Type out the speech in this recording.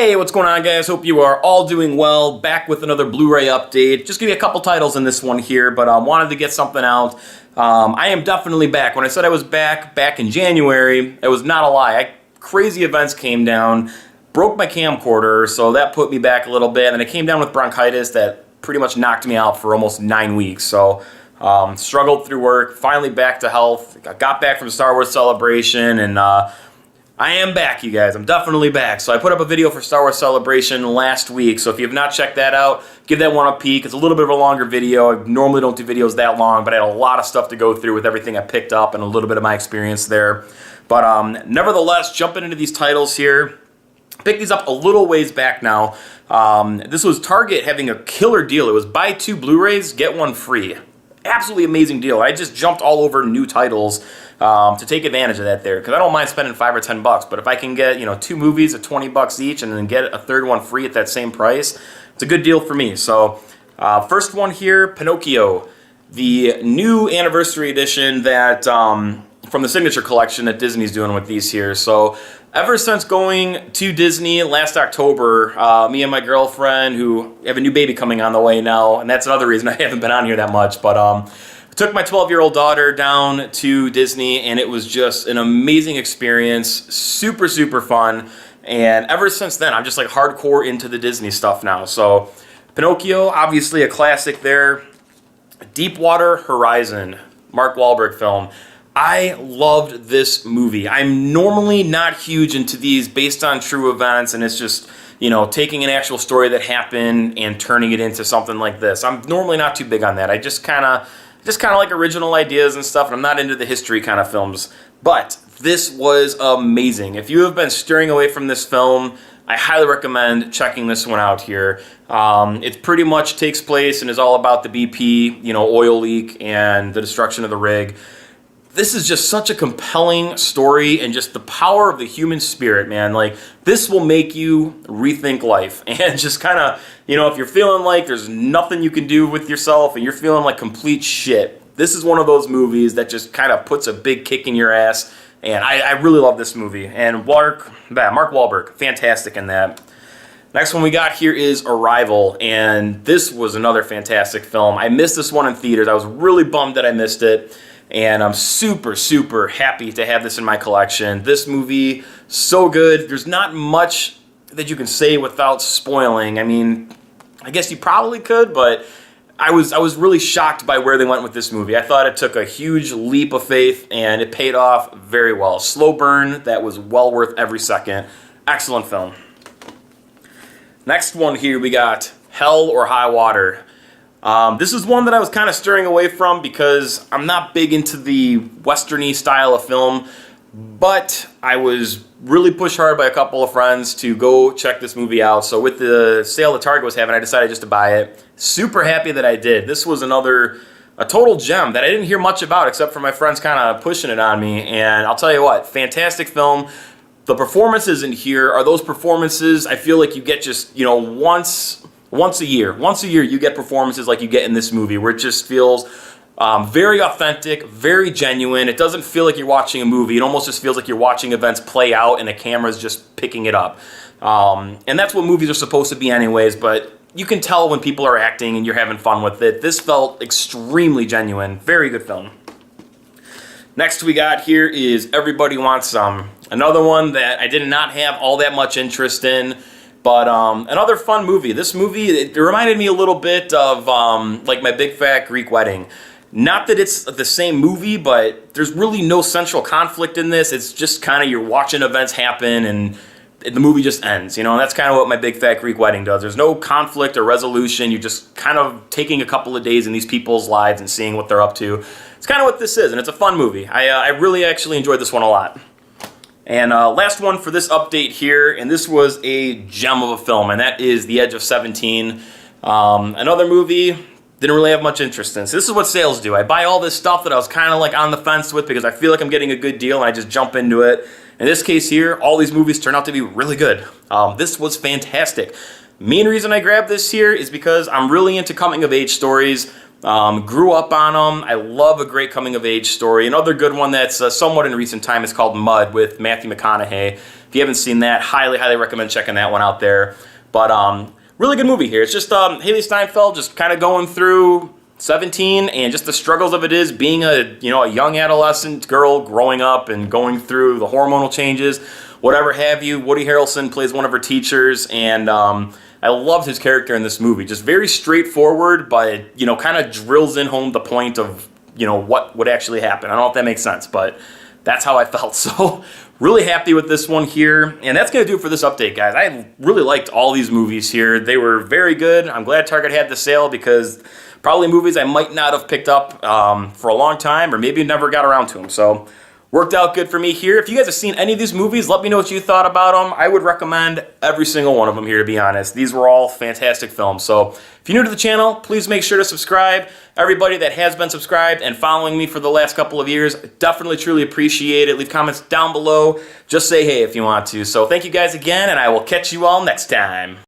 Hey, what's going on, guys? Hope you are all doing well. Back with another Blu-ray update. Just give you a couple titles in this one here, but wanted to get something out. I am definitely back. When I said I was back in January, it was not a lie. Crazy events came down, broke my camcorder, so that put me back a little bit, and I came down with bronchitis that pretty much knocked me out for almost 9 weeks. So struggled through work, finally back to health. I got back from Star Wars Celebration, and I am back, you guys. I'm definitely back. So I put up a video for Star Wars Celebration last week, so if you have not checked that out, give that one a peek. It's a little bit of a longer video. I normally don't do videos that long, but I had a lot of stuff to go through with everything I picked up and a little bit of my experience there. But nevertheless, jumping into these titles here, picked these up a little ways back now. This was Target having a killer deal. It was buy 2 Blu-rays, get 1 free. Absolutely amazing deal. I just jumped all over new titles to take advantage of that there, because I don't mind spending $5 or $10, but if I can get 2 movies at $20 each and then get a third one free at that same price, it's a good deal for me. So first one here, Pinocchio, the new anniversary edition that from the Signature Collection that Disney's doing with these here. So ever since going to Disney last October, me and my girlfriend, who have a new baby coming on the way now, and that's another reason I haven't been on here that much, but I took my 12-year-old daughter down to Disney, and it was just an amazing experience, super, super fun, and ever since then, I'm just like hardcore into the Disney stuff now. So Pinocchio, obviously a classic there. Deepwater Horizon, Mark Wahlberg film. I loved this movie. I'm normally not huge into these based on true events, and it's just, taking an actual story that happened and turning it into something like this. I'm normally not too big on that. I just kind of like original ideas and stuff, and I'm not into the history kind of films. But this was amazing. If you have been steering away from this film, I highly recommend checking this one out here. It pretty much takes place and is all about the BP, oil leak and the destruction of the rig. This is just such a compelling story, and just the power of the human spirit, man. Like, this will make you rethink life, and just kind of, if you're feeling like there's nothing you can do with yourself and you're feeling like complete shit, this is one of those movies that just kind of puts a big kick in your ass, and I really love this movie. And Mark Wahlberg, fantastic in that. Next one we got here is Arrival, and this was another fantastic film. I missed this one in theaters. I was really bummed that I missed it. And I'm super, super happy to have this in my collection. This movie, so good. There's not much that you can say without spoiling. I mean, I guess you probably could, but I was really shocked by where they went with this movie. I thought it took a huge leap of faith, and it paid off very well. Slow burn that was well worth every second. Excellent film. Next one here, we got Hell or High Water. This is one that I was kind of steering away from because I'm not big into the westerny style of film, but I was really pushed hard by a couple of friends to go check this movie out. So with the sale that Target was having, I decided just to buy it. Super happy that I did. This was a total gem that I didn't hear much about except for my friends kind of pushing it on me. And I'll tell you what, fantastic film. The performances in here are those performances I feel like you get just, once a year. Once a year you get performances like you get in this movie, where it just feels very authentic, very genuine. It doesn't feel like you're watching a movie. It almost just feels like you're watching events play out and the camera's just picking it up. And that's what movies are supposed to be anyways, but you can tell when people are acting and you're having fun with it. This felt extremely genuine. Very good film. Next we got here is Everybody Wants Some. Another one that I did not have all that much interest in. But another fun movie. This movie, it reminded me a little bit of like My Big Fat Greek Wedding. Not that it's the same movie, but there's really no central conflict in this. It's just kind of you're watching events happen and the movie just ends. And that's kind of what My Big Fat Greek Wedding does. There's no conflict or resolution. You're just kind of taking a couple of days in these people's lives and seeing what they're up to. It's kind of what this is, and it's a fun movie. I really actually enjoyed this one a lot. And last one for this update here, and this was a gem of a film, and that is The Edge of 17. Another movie, didn't really have much interest in. So this is what sales do. I buy all this stuff that I was kind of like on the fence with because I feel like I'm getting a good deal, and I just jump into it. In this case here, all these movies turn out to be really good. This was fantastic. Main reason I grabbed this here is because I'm really into coming-of-age stories. Grew up on them. I love a great coming-of-age story. Another good one that's somewhat in recent time is called Mud with Matthew McConaughey. If you haven't seen that, highly, highly recommend checking that one out there. But really good movie here. It's just Haley Steinfeld just kind of going through 17 and just the struggles of it is being a young adolescent girl growing up and going through the hormonal changes, whatever have you. Woody Harrelson plays one of her teachers, and I loved his character in this movie. Just very straightforward, but kind of drills in home the point of what would actually happen. I don't know if that makes sense, but that's how I felt. So really happy with this one here. And that's going to do it for this update, guys. I really liked all these movies here. They were very good. I'm glad Target had the sale because probably movies I might not have picked up for a long time or maybe never got around to them. So worked out good for me here. If you guys have seen any of these movies, let me know what you thought about them. I would recommend every single one of them here, to be honest. These were all fantastic films. So if you're new to the channel, please make sure to subscribe. Everybody that has been subscribed and following me for the last couple of years, definitely truly appreciate it. Leave comments down below. Just say hey if you want to. So thank you guys again, and I will catch you all next time.